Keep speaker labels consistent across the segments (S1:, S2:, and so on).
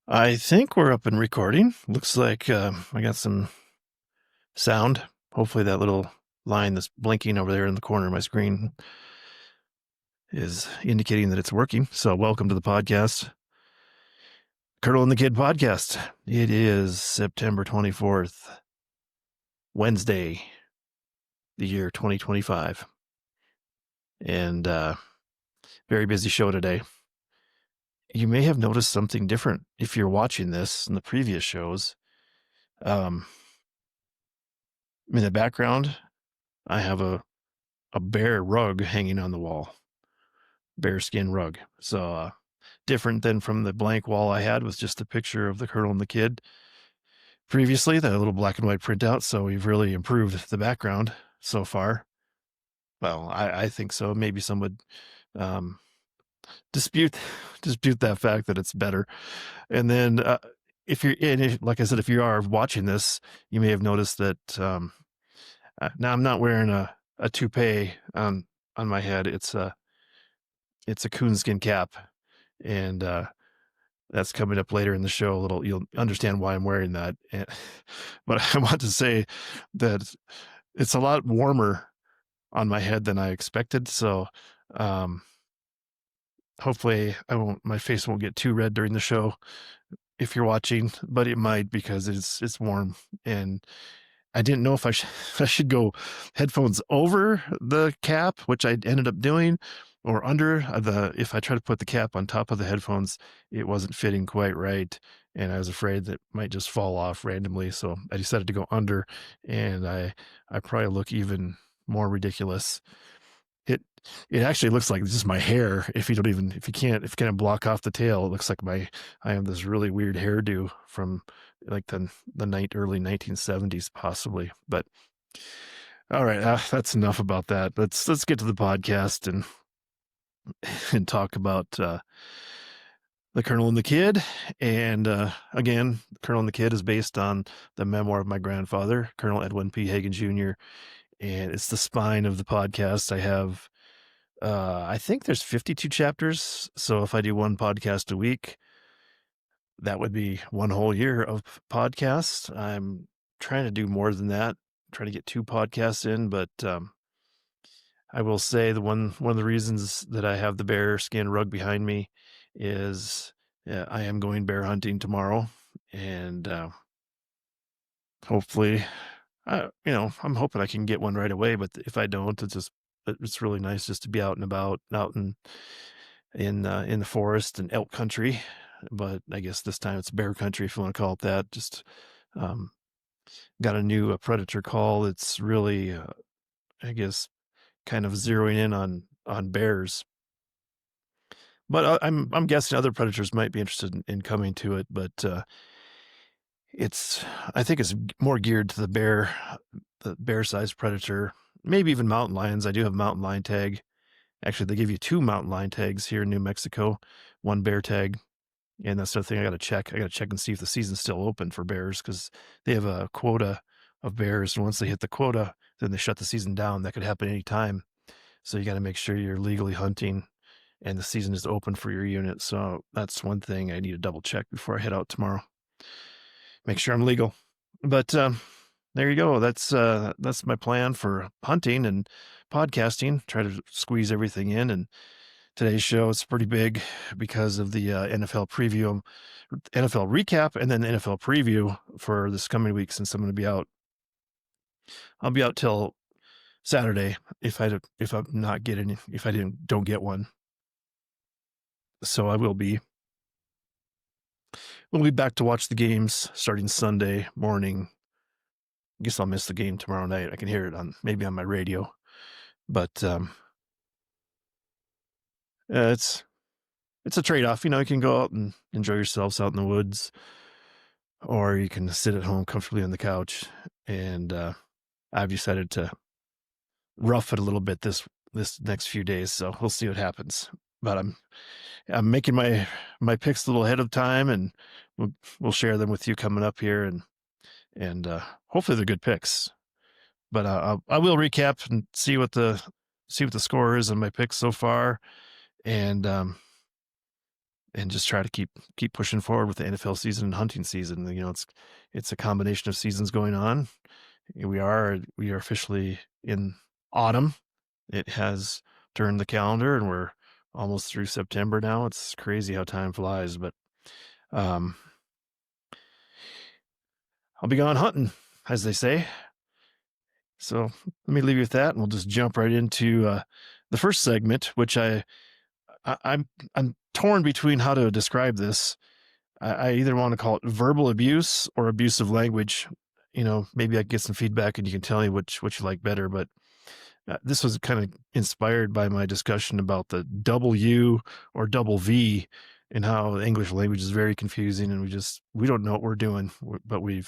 S1: I think we're up and recording. Looks like I got some sound. Hopefully that little line that's blinking over there in the corner of my screen is indicating that it's working. So welcome to the podcast, Colonel and the Kid podcast. It is September 24th, Wednesday, the year 2025. And very busy show today. You may have noticed something different if you're watching this in the previous shows. In the background, I have a bear rug hanging on the wall, bearskin rug. So different than from the blank wall I had with just a picture of the Colonel and the Kid previously, the little black and white printout. So we've really improved the background so far. Well, I think so. Maybe some would um, dispute that fact that it's better. And then if you're in, like I said, if you are watching this, you may have noticed that now I'm not wearing a toupee on my head. It's a coonskin cap, and that's coming up later in the show. You'll understand why I'm wearing that. But I want to say that it's a lot warmer on my head than I expected. So hopefully my face won't get too red during the show if you're watching, but it might because it's warm. And I didn't know if I should go headphones over the cap, which I ended up doing, or under if I try to put the cap on top of the headphones, it wasn't fitting quite right. And I was afraid that it might just fall off randomly. So I decided to go under, and I probably look even more ridiculous. It actually looks like just my hair. If you can't block off the tail, it looks like I have this really weird hairdo from like the early 1970s possibly. But all right, that's enough about that. Let's get to the podcast and talk about the Colonel and the Kid. And again, Colonel and the Kid is based on the memoir of my grandfather, Colonel Edwin P. Hagen Jr., and it's the spine of the podcast. I think there's 52 chapters. So if I do one podcast a week, that would be one whole year of podcasts. I'm trying to do more than that, try to get 2 podcasts in, but I will say one of the reasons that I have the bear skin rug behind me is I am going bear hunting tomorrow, and hopefully, I'm hoping I can get one right away. But if I don't, it's really nice just to be out and about, out in the forest and elk country. But I guess this time it's bear country, if you want to call it that. Just got a new predator call. It's really, I guess, kind of zeroing in on bears. But I'm guessing other predators might be interested in coming to it. But I think it's more geared to the bear-sized predator, maybe even mountain lions. I do have a mountain lion tag. Actually, they give you 2 mountain lion tags here in New Mexico, 1 bear tag. And that's the thing I got to check. I got to check and see if the season's still open for bears, because they have a quota of bears. And once they hit the quota, then they shut the season down. That could happen anytime. So you got to make sure you're legally hunting and the season is open for your unit. So that's one thing I need to double check before I head out tomorrow. Make sure I'm legal. But there you go. That's my plan for hunting and podcasting. Try to squeeze everything in. And today's show is pretty big because of the NFL preview, NFL recap, and then the NFL preview for this coming week. Since I'm going to be out, I'll be out till Saturday if I don't get one. So I will be. We'll be back to watch the games starting Sunday morning. I guess I'll miss the game tomorrow night. I can hear it maybe on my radio, but it's a trade-off. You can go out and enjoy yourselves out in the woods, or you can sit at home comfortably on the couch. And I've decided to rough it a little bit this next few days, so we'll see what happens. But I'm making my picks a little ahead of time, and we'll share them with you coming up here, and hopefully they're good picks. But I will recap and see what the score is on my picks so far, and and just try to keep pushing forward with the NFL season and hunting season. It's a combination of seasons going on. We are officially in autumn. It has turned the calendar, and we're almost through September now. It's crazy how time flies, but I'll be gone hunting, as they say. So let me leave you with that, and we'll just jump right into the first segment, which I'm torn between how to describe this. I either want to call it verbal abuse or abusive language. Maybe I can get some feedback and you can tell me which you like better. But this was kind of inspired by my discussion about the W or double V and how the English language is very confusing, and we don't know what we're doing, but we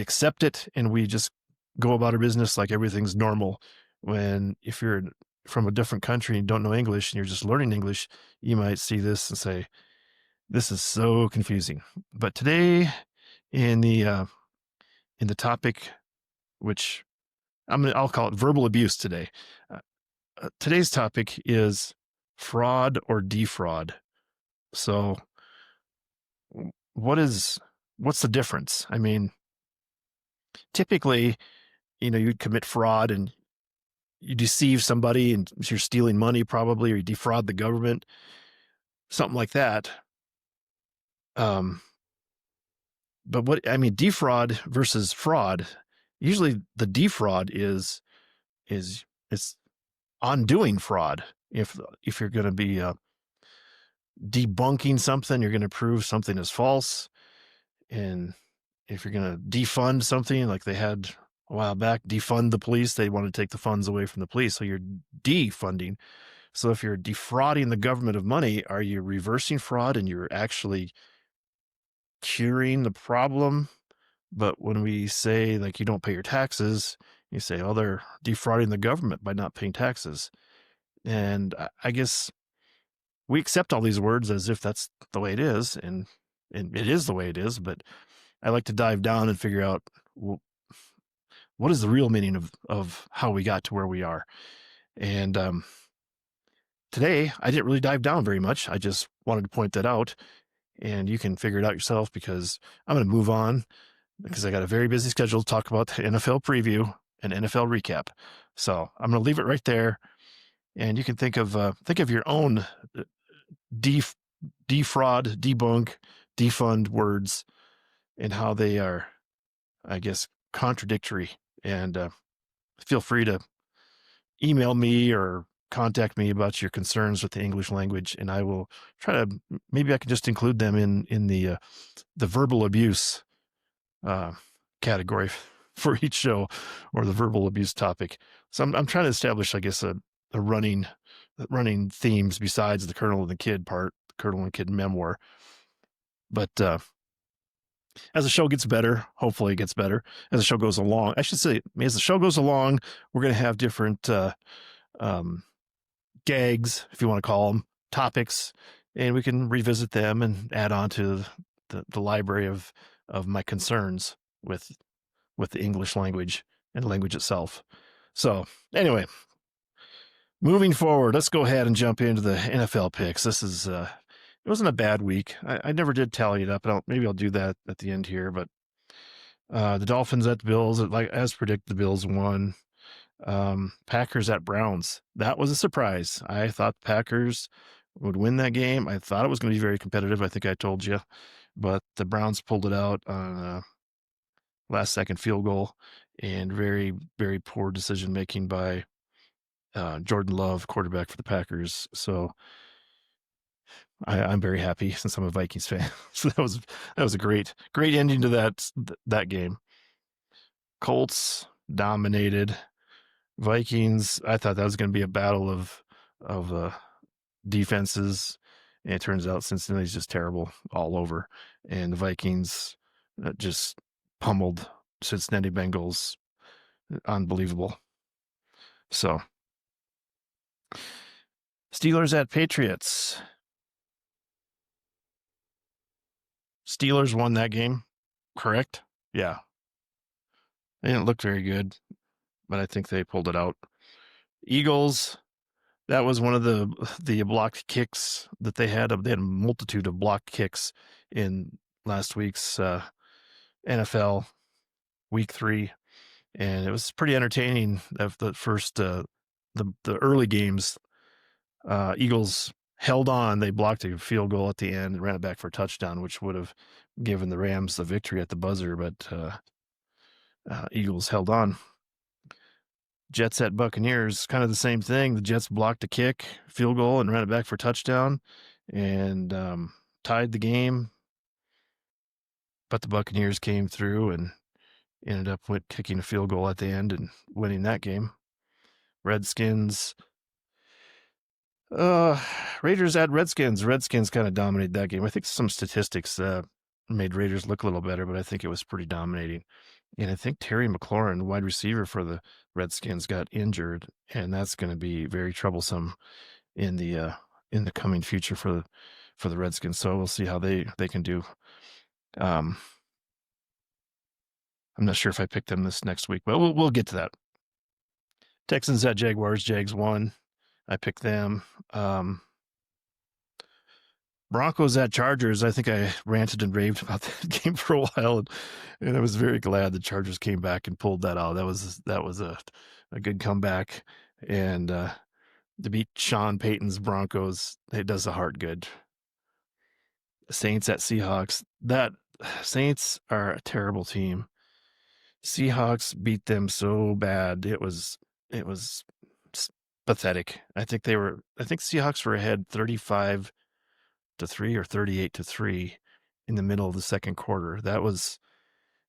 S1: accept it and we just go about our business like everything's normal. When if you're from a different country and don't know English and you're just learning English, you might see this and say, this is so confusing. But today in the topic, which I'll call it verbal abuse today. Today's topic is fraud or defraud. So what's the difference? I mean, typically, you'd commit fraud and you deceive somebody and you're stealing money probably, or you defraud the government, something like that. But defraud versus fraud, usually the defraud is it's undoing fraud. If you're going to be debunking something, you're going to prove something is false. And if you're going to defund something, like they had a while back, defund the police, they want to take the funds away from the police. So you're defunding. So if you're defrauding the government of money, are you reversing fraud and you're actually curing the problem? But when we say, like, you don't pay your taxes, you say, oh, they're defrauding the government by not paying taxes. And I guess we accept all these words as if that's the way it is, and it is the way it is. But I like to dive down and figure out, well, what is the real meaning of how we got to where we are. And today, I didn't really dive down very much. I just wanted to point that out, and you can figure it out yourself, because I'm going to move on, because I got a very busy schedule to talk about the NFL preview and NFL recap. So I'm going to leave it right there, and you can think of your own defraud, debunk, defund words and how they are, I guess, contradictory. And feel free to email me or contact me about your concerns with the English language, and I will try to, maybe I can just include them in the verbal abuse category for each show, or the verbal abuse topic. So I'm trying to establish, I guess, a running themes besides the Colonel and the Kid part, the Colonel and Kid memoir. But as the show gets better, hopefully it gets better as the show goes along. I should say, as the show goes along, we're going to have different gags, if you want to call them, topics, and we can revisit them and add on to the library of my concerns with the English language and language itself. So anyway, moving forward, let's go ahead and jump into the NFL picks. This is it wasn't a bad week. I never did tally it up. Maybe I'll do that at the end here. But the Dolphins at the Bills, like as predicted, the Bills won. Packers at Browns. That was a surprise. I thought the Packers would win that game. I thought it was going to be very competitive. I think I told you, but the Browns pulled it out on a last second field goal, and very, very poor decision making by Jordan Love, quarterback for the Packers. So I'm very happy, since I'm a Vikings fan. So that was a great ending to that game. Colts dominated. Vikings, I thought that was going to be a battle of defenses, and it turns out Cincinnati's just terrible all over, and the Vikings just pummeled Cincinnati Bengals. Unbelievable. So Steelers at Patriots. Steelers won that game, correct? Yeah. They didn't look very good, but I think they pulled it out. Eagles That was one of the blocked kicks that they had. They had a multitude of blocked kicks in last week's NFL week 3, and it was pretty entertaining. Of the first the early games, Eagles held on. They blocked a field goal at the end and ran it back for a touchdown, which would have given the Rams the victory at the buzzer. But Eagles held on. Jets at Buccaneers, kind of the same thing. The Jets blocked a kick, field goal, and ran it back for a touchdown, and tied the game. But the Buccaneers came through and ended up kicking a field goal at the end and winning that game. Redskins, Raiders at Redskins. Redskins kind of dominated that game. I think some statistics made Raiders look a little better, but I think it was pretty dominating. And I think Terry McLaurin, wide receiver for the Redskins, got injured, and that's going to be very troublesome in the coming future for the Redskins. So we'll see how they can do. I'm not sure if I picked them this next week, but we'll get to that. Texans at Jaguars. Jags won. I picked them. Broncos at Chargers. I think I ranted and raved about that game for a while, and I was very glad the Chargers came back and pulled that out. That was a good comeback, and to beat Sean Payton's Broncos, it does the heart good. Saints at Seahawks. That Saints are a terrible team. Seahawks beat them so bad. It was pathetic. I think Seahawks were ahead 35-3 or 38-3 in the middle of the second quarter. That was,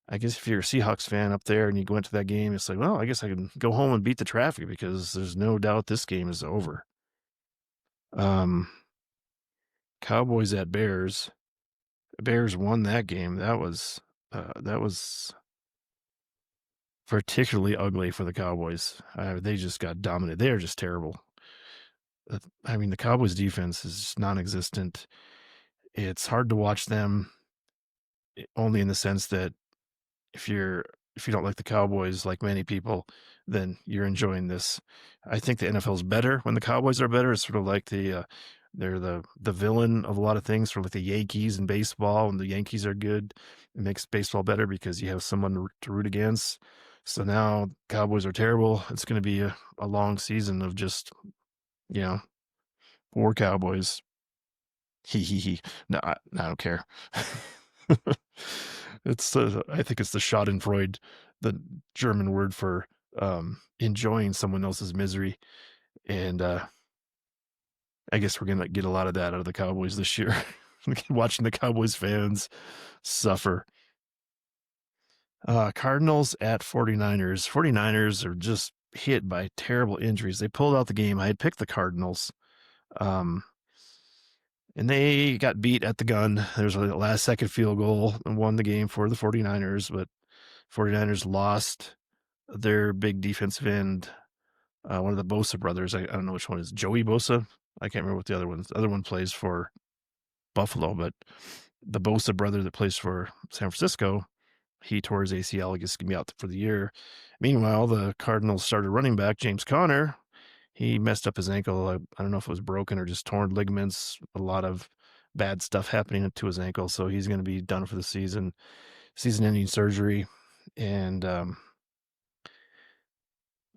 S1: I guess, if you're a Seahawks fan up there and you go into that game, it's like, well, I guess I can go home and beat the traffic because there's no doubt this game is over. Cowboys at Bears. Bears won that game. That was particularly ugly for the Cowboys. They just got dominated. They are just terrible. I mean, the Cowboys defense is non-existent. It's hard to watch them, only in the sense that if you don't like the Cowboys, like many people, then you're enjoying this. I think the NFL is better when the Cowboys are better. It's sort of like they're the villain of a lot of things, sort of like the Yankees in baseball. When the Yankees are good, it makes baseball better because you have someone to root against. So now Cowboys are terrible. It's going to be a long season of just, poor Cowboys. He. No, I don't care. It's I think it's the Schadenfreude, the German word for enjoying someone else's misery, and I guess we're gonna get a lot of that out of the Cowboys this year. Watching the Cowboys fans suffer. Cardinals at 49ers. 49ers are just hit by terrible injuries. They pulled out the game. I had picked the Cardinals. And they got beat at the gun. There's a last-second field goal and won the game for the 49ers, but 49ers lost their big defensive end, one of the Bosa brothers. I don't know which one is Joey Bosa. I can't remember what the other one is. The other one plays for Buffalo, but the Bosa brother that plays for San Francisco, he tore his ACL. I guess going to be out for the year. Meanwhile, the Cardinals started running back James Conner. He messed up his ankle. I don't know if it was broken or just torn ligaments. A lot of bad stuff happening to his ankle, so he's going to be done for the season. Season-ending surgery, and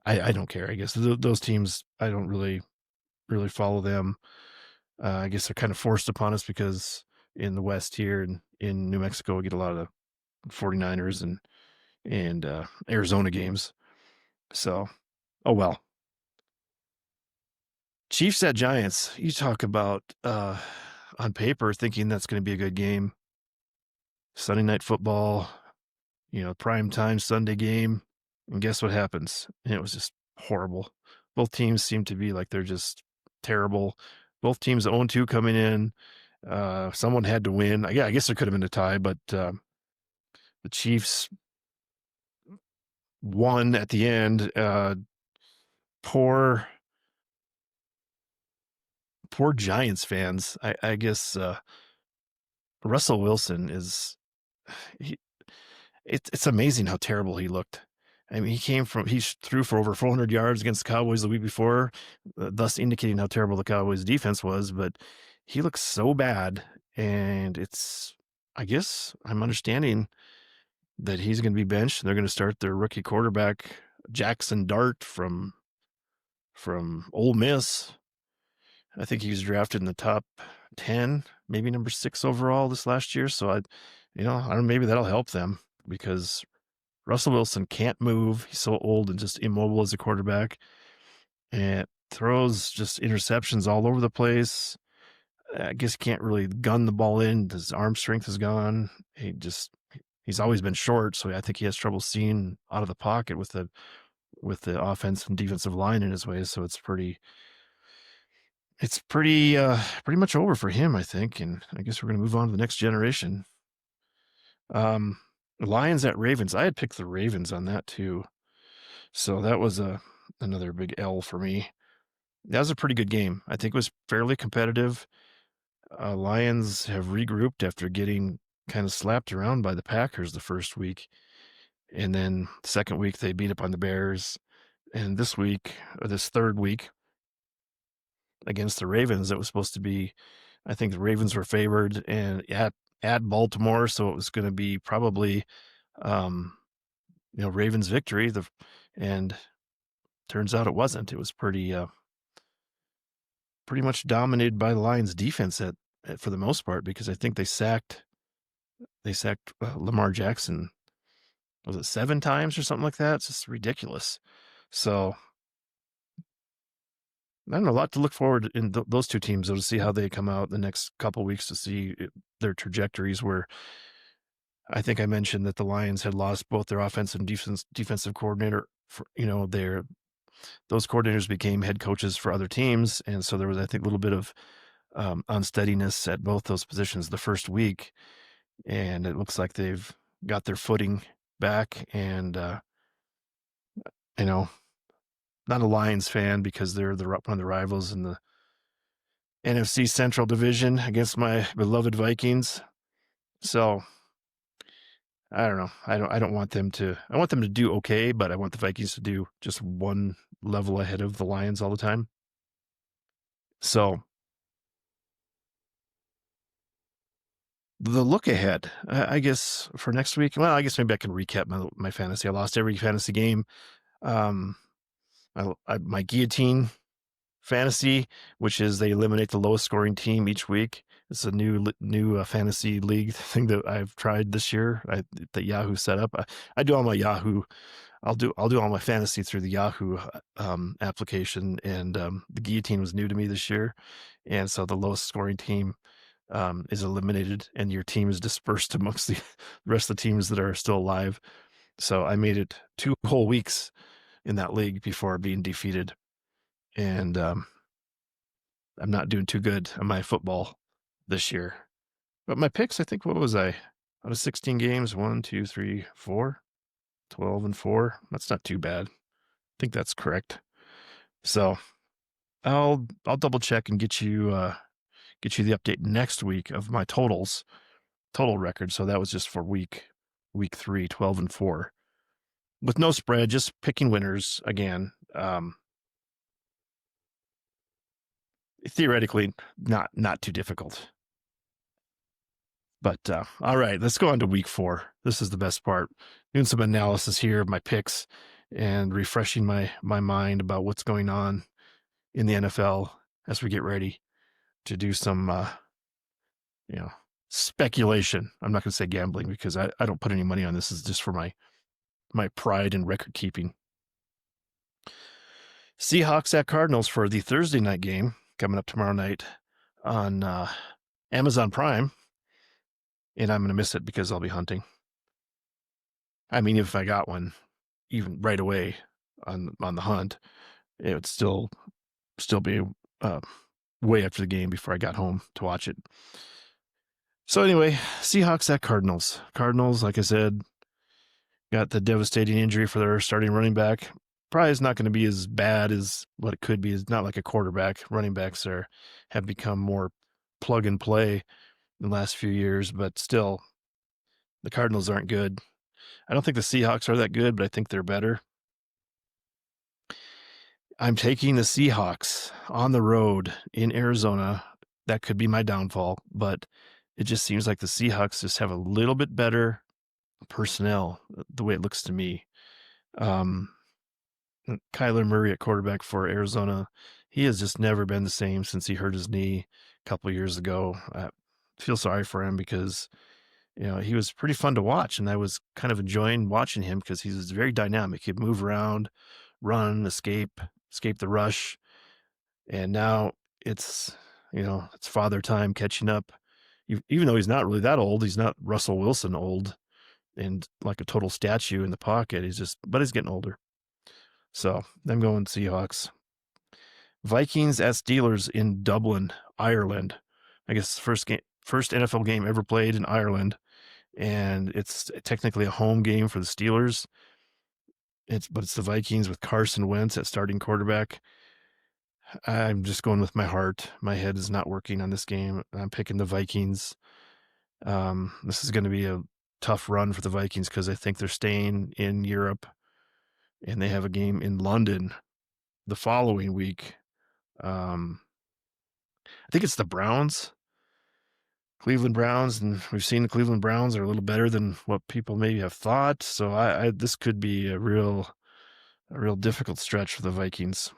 S1: I don't care. I guess those teams, I don't really follow them. I guess they're kind of forced upon us because in the West here and in New Mexico, we get a lot of the 49ers and Arizona games. So, oh well. Chiefs at Giants. You talk about on paper thinking that's going to be a good game. Sunday night football, prime time Sunday game. And guess what happens? And it was just horrible. Both teams seem to be like they're just terrible. Both teams 0-2 coming in. Someone had to win. I guess there could have been a tie, but the Chiefs won at the end. Poor Giants fans. I guess Russell Wilson is it's amazing how terrible he looked. I mean, he threw for over 400 yards against the Cowboys the week before, thus indicating how terrible the Cowboys defense was. But he looks so bad, and I guess I'm understanding that he's going to be benched. And they're going to start their rookie quarterback Jackson Dart from Ole Miss. I think he was drafted in the top 10, maybe number 6 overall this last year. So I don't know, maybe that'll help them because Russell Wilson can't move. He's so old and just immobile as a quarterback, and throws just interceptions all over the place. I guess he can't really gun the ball in. His arm strength is gone. He's always been short, so I think he has trouble seeing out of the pocket with the offense and defensive line in his way. So it's pretty much over for him, I think. And I guess we're going to move on to the next generation. Lions at Ravens. I had picked the Ravens on that too. So that was another big L for me. That was a pretty good game. I think it was fairly competitive. Lions have regrouped after getting kind of slapped around by the Packers the first week. And then the second week, they beat up on the Bears. And this third week against the Ravens, it was supposed to be, I think the Ravens were favored and at Baltimore. So it was going to be probably, Ravens victory. And turns out it wasn't. It was pretty much dominated by the Lions defense for the most part, because I think they sacked Lamar Jackson. Was it 7 times or something like that? It's just ridiculous. So I don't know, a lot to look forward in those two teams, though, to see how they come out the next couple weeks, to see their trajectories. Where I think I mentioned that the Lions had lost both their offensive and defensive coordinator. Those coordinators became head coaches for other teams, and so there was, I think, a little bit of unsteadiness at both those positions the first week, and it looks like they've got their footing back. And not a Lions fan because they're one of the rivals in the NFC Central Division against my beloved Vikings. So I don't know. I don't want them to. I want them to do okay, but I want the Vikings to do just one level ahead of the Lions all the time. So the look ahead, I guess, for next week. Well, I guess maybe I can recap my fantasy. I lost every fantasy game. My guillotine fantasy, which is they eliminate the lowest scoring team each week. It's a new fantasy league thing that I've tried this year that Yahoo set up. I do all my Yahoo. I'll do all my fantasy through the Yahoo application, and the guillotine was new to me this year, and so the lowest scoring team is eliminated, and your team is dispersed amongst the rest of the teams that are still alive. So I made it 2 whole weeks in that league before being defeated, and I'm not doing too good on my football this year. But my picks, I think, what was I? Out of 16 games, 1, 2, 3, 4, 12-4. That's not too bad. I think that's correct. So I'll double check and get you the update next week of my total record. So that was just for week 3, 12-4, with no spread, just picking winners again. Theoretically, not too difficult. But all right, let's go on to week 4. This is the best part. Doing some analysis here of my picks and refreshing my mind about what's going on in the NFL as we get ready to do some speculation. I'm not going to say gambling because I don't put any money on this. This is just for my pride and record keeping. Seahawks at Cardinals for the Thursday night game coming up tomorrow night on Amazon Prime. And I'm going to miss it because I'll be hunting. I mean, if I got one even right away on the hunt, it would still be way after the game before I got home to watch it. So anyway, Seahawks at Cardinals. Cardinals, like I said, got the devastating injury for their starting running back. Probably is not going to be as bad as what it could be. It's not like a quarterback. Running backs have become more plug and play in the last few years, but still, the Cardinals aren't good. I don't think the Seahawks are that good, but I think they're better. I'm taking the Seahawks on the road in Arizona. That could be my downfall, but it just seems like the Seahawks just have a little bit better personnel, the way it looks to me. Um, Kyler Murray at quarterback for Arizona, he has just never been the same since he hurt his knee a couple of years ago. I feel sorry for him because he was pretty fun to watch, and I was kind of enjoying watching him because he's very dynamic. He'd move around, run, escape the rush, and now it's it's father time catching up. Even though he's not really that old, he's not Russell Wilson old and like a total statue in the pocket. But he's getting older. So I'm going Seahawks. Vikings at Steelers in Dublin, Ireland. I guess first NFL game ever played in Ireland, and it's technically a home game for the Steelers. But it's the Vikings with Carson Wentz at starting quarterback. I'm just going with my heart. My head is not working on this game. I'm picking the Vikings. This is going to be a tough run for the Vikings because I think they're staying in Europe, and they have a game in London the following week. I think it's the Browns, Cleveland Browns, and we've seen the Cleveland Browns are a little better than what people maybe have thought. So this could be a real difficult stretch for the Vikings,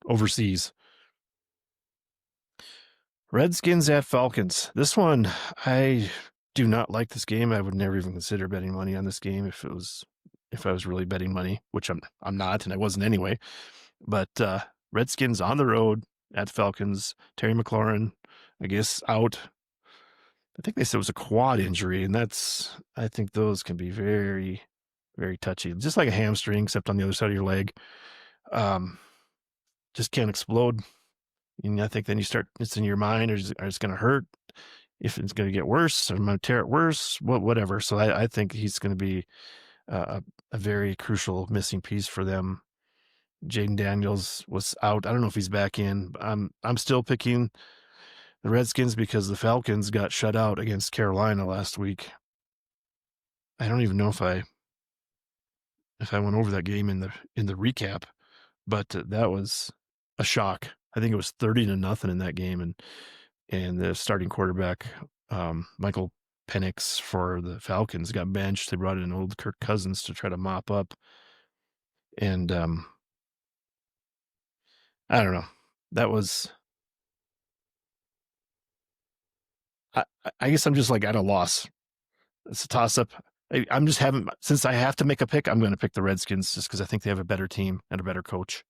S1: overseas. Redskins at Falcons. This one, I do not like this game. I would never even consider betting money on this game if I was really betting money, which I'm not, and I wasn't anyway. But Redskins on the road at Falcons. Terry McLaurin, I guess, out. I think they said it was a quad injury, and I think those can be very, very touchy. Just like a hamstring, except on the other side of your leg. Just can't explode. And I think then it's in your mind, or it's going to hurt. If it's going to get worse, or I'm going to tear it worse, whatever. So I think he's going to be a very crucial missing piece for them. Jaden Daniels was out. I don't know if he's back in. I'm still picking the Redskins because the Falcons got shut out against Carolina last week. I don't even know if I went over that game in the recap, but that was a shock. I think it was 30-0 in that game, and the starting quarterback, Michael Penix for the Falcons, got benched. They brought in old Kirk Cousins to try to mop up, and I don't know. That was. I guess I'm just like at a loss. It's a toss up. I'm just having, since I have to make a pick, I'm going to pick the Redskins just because I think they have a better team and a better coach.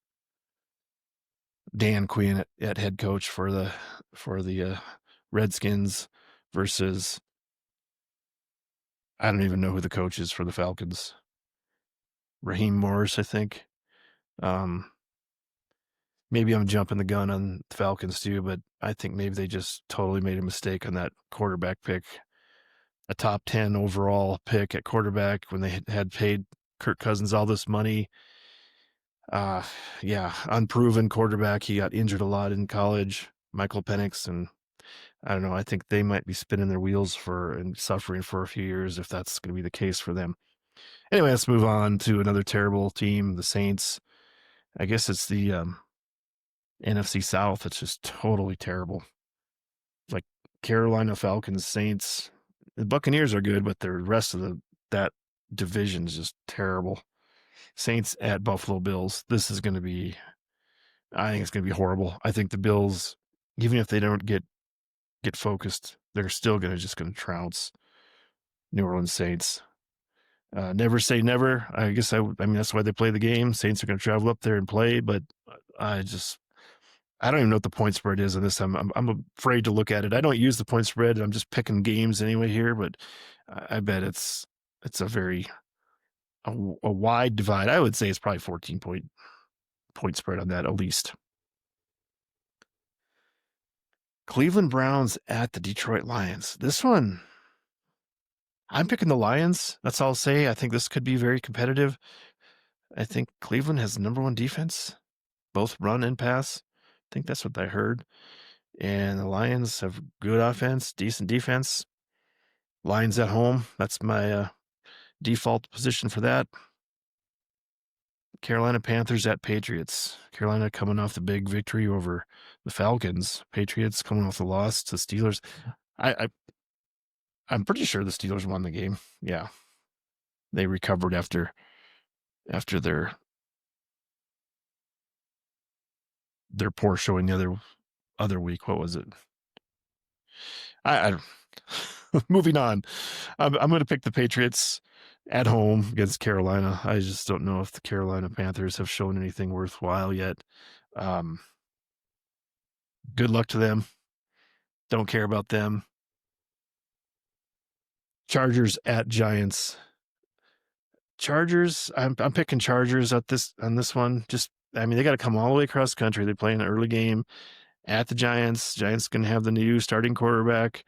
S1: Dan Quinn at head coach for the Redskins versus, I don't even know who the coach is for the Falcons. Raheem Morris, I think. Maybe I'm jumping the gun on the Falcons too, but I think maybe they just totally made a mistake on that quarterback pick. A top 10 overall pick at quarterback when they had paid Kirk Cousins all this money. Unproven quarterback. He got injured a lot in college, Michael Penix, and I don't know. I think they might be spinning their wheels and suffering for a few years if that's going to be the case for them. Anyway, let's move on to another terrible team, the Saints. I guess it's the NFC South. It's just totally terrible. Like Carolina, Falcons, Saints. The Buccaneers are good, but the rest of that division is just terrible. Saints at Buffalo Bills. I think it's going to be horrible. I think the Bills, even if they don't get focused, they're still going to trounce New Orleans Saints. Never say never. I guess I mean that's why they play the game. Saints are going to travel up there and play, but I don't even know what the point spread is on this. I'm afraid to look at it. I don't use the point spread. I'm just picking games anyway here, but I bet it's a very a wide divide. I would say it's probably 14 point spread on that at least. Cleveland Browns at the Detroit Lions. This one, I'm picking the Lions. That's all I'll say. I think this could be very competitive. I think Cleveland has the number one defense, both run and pass. I think that's what I heard. And the Lions have good offense, decent defense. Lions at home. That's my default position for that. Carolina Panthers at Patriots. Carolina coming off the big victory over the Falcons. Patriots coming off the loss to Steelers. I'm pretty sure the Steelers won the game. Yeah, they recovered after their poor showing the other week. What was it? I moving on. I'm going to pick the Patriots at home against Carolina. I just don't know if the Carolina Panthers have shown anything worthwhile yet. Good luck to them. Don't care about them. Chargers at Giants. Chargers. I'm picking Chargers on this one. They got to come all the way across the country. They play an early game at the Giants. Giants going to have the new starting quarterback.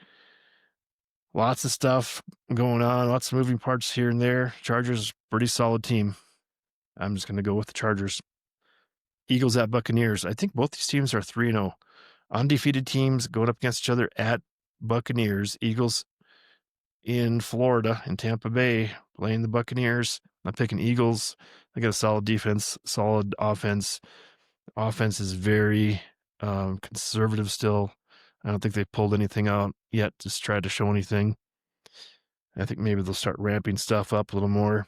S1: Lots of stuff going on. Lots of moving parts here and there. Chargers, pretty solid team. I'm just going to go with the Chargers. Eagles at Buccaneers. I think both these teams are 3-0. Undefeated teams going up against each other at Buccaneers. Eagles in Florida, in Tampa Bay, playing the Buccaneers. I'm picking Eagles. They got a solid defense, solid offense. Offense is very conservative still. I don't think they've pulled anything out yet, just tried to show anything. I think maybe they'll start ramping stuff up a little more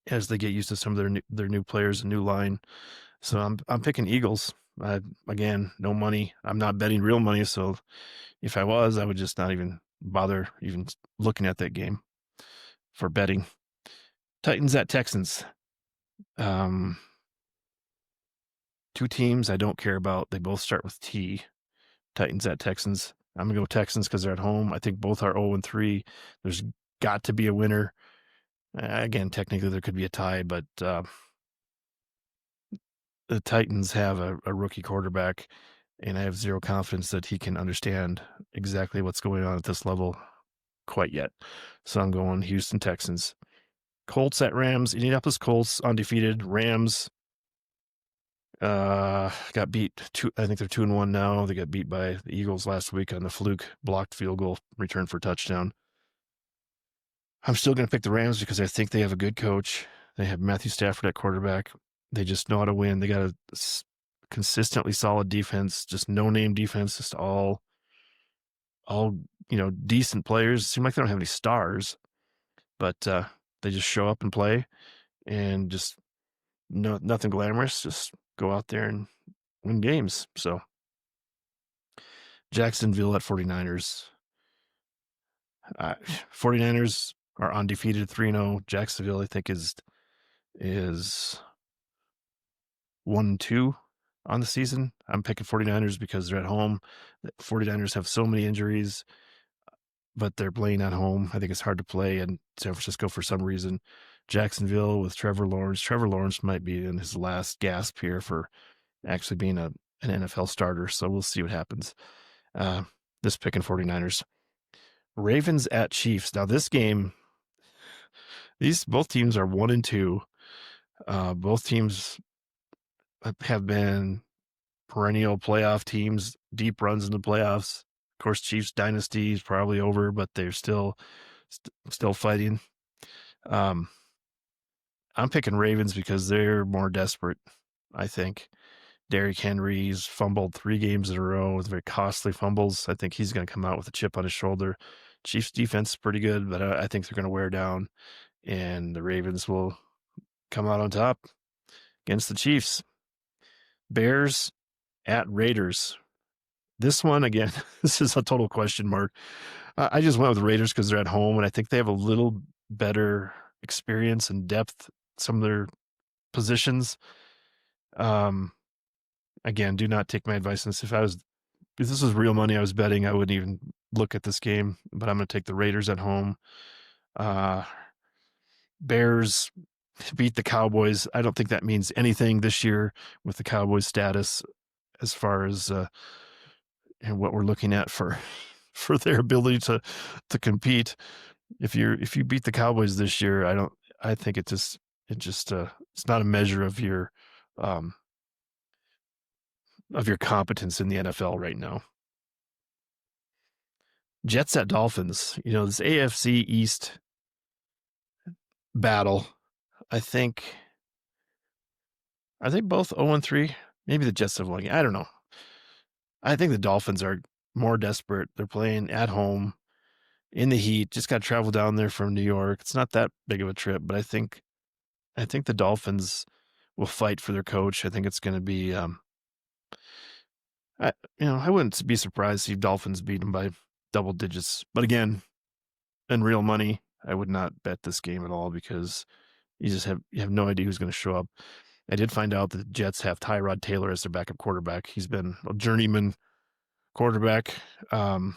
S1: as they get used to some of their new players, a new line. So I'm picking Eagles. Again, no money. I'm not betting real money, so if I was, I would just not even bother even looking at that game for betting. Titans at Texans. Two teams I don't care about. They both start with T. Titans at Texans. I'm going to go Texans because they're at home. I think both are 0-3. There's got to be a winner. Again, technically there could be a tie, but the Titans have a rookie quarterback, and I have zero confidence that he can understand exactly what's going on at this level quite yet. So I'm going Houston Texans. Colts at Rams. Indianapolis Colts undefeated. Rams got beat. I think they're 2-1 now. They got beat by the Eagles last week on the fluke blocked field goal return for touchdown. I'm still going to pick the Rams because I think they have a good coach. They have Matthew Stafford at quarterback. They just know how to win. They got a consistently solid defense, just no-name defense, just all decent players. Seem like they don't have any stars, but they just show up and play, and just nothing glamorous. Just go out there and win games. So Jacksonville at 49ers. 49ers are undefeated 3-0. Jacksonville, I think, is 1-2 on the season. I'm picking 49ers because they're at home. The 49ers have so many injuries, but they're playing at home. I think it's hard to play in San Francisco for some reason. Jacksonville with Trevor Lawrence. Trevor Lawrence might be in his last gasp here for actually being an NFL starter, so we'll see what happens. This picking 49ers. Ravens at Chiefs. Now this game, both teams are 1-2. Both teams have been perennial playoff teams, deep runs in the playoffs. Of course, Chiefs dynasty is probably over, but they're still fighting. I'm picking Ravens because they're more desperate, I think. Derrick Henry's fumbled 3 games in a row with very costly fumbles. I think he's going to come out with a chip on his shoulder. Chiefs defense is pretty good, but I think they're going to wear down, and the Ravens will come out on top against the Chiefs. Bears at Raiders. This one, again, this is a total question mark. I just went with the Raiders because they're at home, and I think they have a little better experience and depth, some of their positions. Again, do not take my advice on this. If this was real money I was betting, I wouldn't even look at this game, but I'm going to take the Raiders at home. Bears beat the Cowboys. I don't think that means anything this year with the Cowboys status as far as what we're looking at for their ability to compete. If you beat the Cowboys this year, I think it's not a measure of your competence in the NFL right now. Jets at Dolphins. This AFC East battle. I think are they both 0-3? Maybe the Jets have one game. I don't know. I think the Dolphins are more desperate. They're playing at home in the heat. Just got to travel down there from New York. It's not that big of a trip, but I think the Dolphins will fight for their coach. I think it's going to be I wouldn't be surprised to see Dolphins beat them by double digits. But again, in real money, I would not bet this game at all because you have no idea who's going to show up. I did find out that the Jets have Tyrod Taylor as their backup quarterback. He's been a journeyman quarterback. I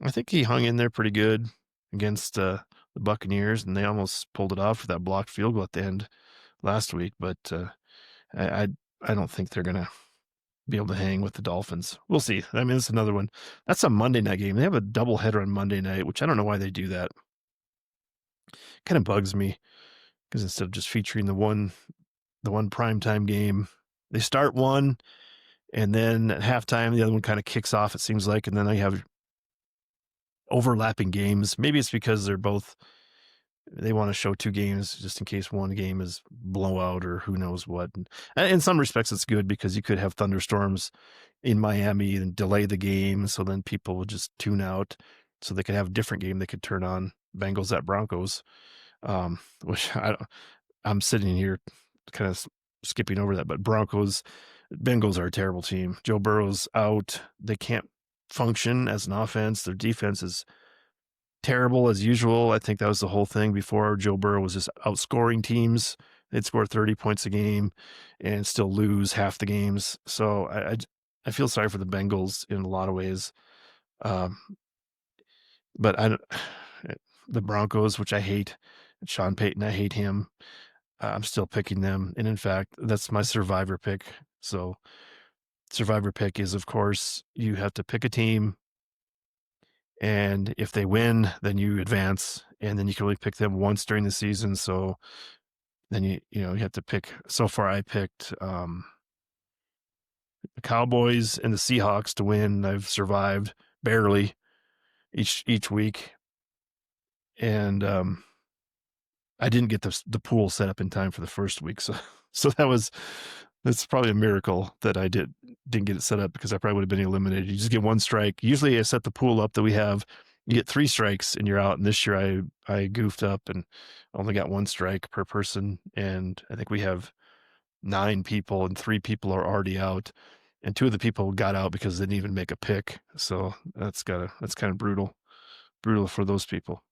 S1: think he hung in there pretty good against the Buccaneers, and they almost pulled it off with that blocked field goal at the end last week. But I I don't think they're gonna be able to hang with the Dolphins. We'll see. I mean, it's another one. That's a Monday night game. They have a doubleheader on Monday night, which I don't know why they do that. Kind of bugs me because instead of just featuring the one primetime game, they start one and then at halftime the other one kind of kicks off. It seems like, and then they have overlapping games. Maybe it's because they want to show two games just in case one game is blowout or who knows what. And in some respects, it's good because you could have thunderstorms in Miami and delay the game. So then people would just tune out so they could have a different game they could turn on. Bengals at Broncos, which I'm sitting here kind of skipping over that, but Bengals are a terrible team. Joe Burrow's out. They can't function as an offense. Their defense is terrible as usual. I think that was the whole thing before. Joe Burrow was just outscoring teams. They'd score 30 points a game and still lose half the games. So I feel sorry for the Bengals in a lot of ways. Um, but the Broncos, which I hate, Sean Payton, I hate him. I'm still picking them. And in fact, that's my survivor pick. So survivor pick is, of course, you have to pick a team. And if they win, then you advance, and then you can only pick them once during the season. So then you have to pick. So far, I picked the Cowboys and the Seahawks to win. I've survived barely each week, and I didn't get the pool set up in time for the first week. So that's probably a miracle that I didn't get it set up because I probably would have been eliminated. You just get one strike. Usually I set the pool up that we have. You get 3 strikes and you're out. And this year I goofed up and only got 1 strike per person. And I think we have 9 people and 3 people are already out. And 2 of the people got out because they didn't even make a pick. So that's kind of brutal for those people.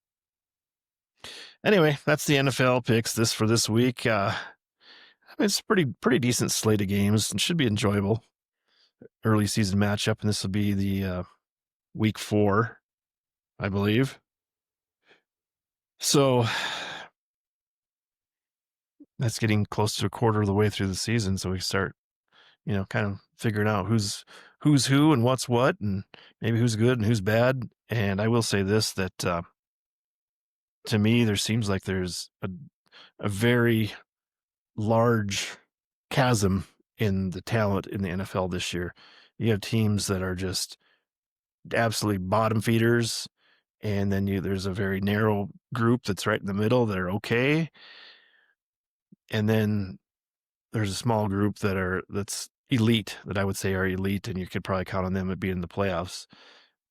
S1: Anyway, that's the NFL picks for this week. I mean, it's a pretty decent slate of games and should be enjoyable. Early season matchup, and this will be the week 4, I believe. So that's getting close to a quarter of the way through the season. So we start, kind of figuring out who's who and what's what, and maybe who's good and who's bad. And I will say this, that to me, there seems like there's a very large chasm in the talent in the NFL this year. You have teams that are just absolutely bottom feeders, and then there's a very narrow group that's right in the middle that are okay, and then there's a small group that's elite, that I would say are elite, and you could probably count on them at being in the playoffs.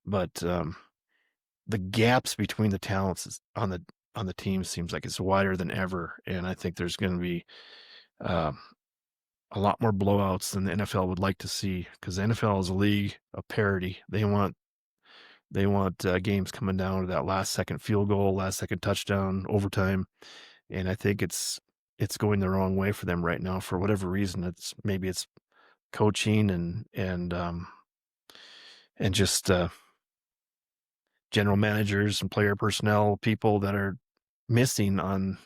S1: But the gaps between the talents on the team seems like it's wider than ever, and I think there's going to be a lot more blowouts than the NFL would like to see, because the NFL is a league of parity. They want games coming down to that last second field goal, last second touchdown, overtime, and I think it's going the wrong way for them right now for whatever reason. Maybe it's coaching and just general managers and player personnel people that are missing on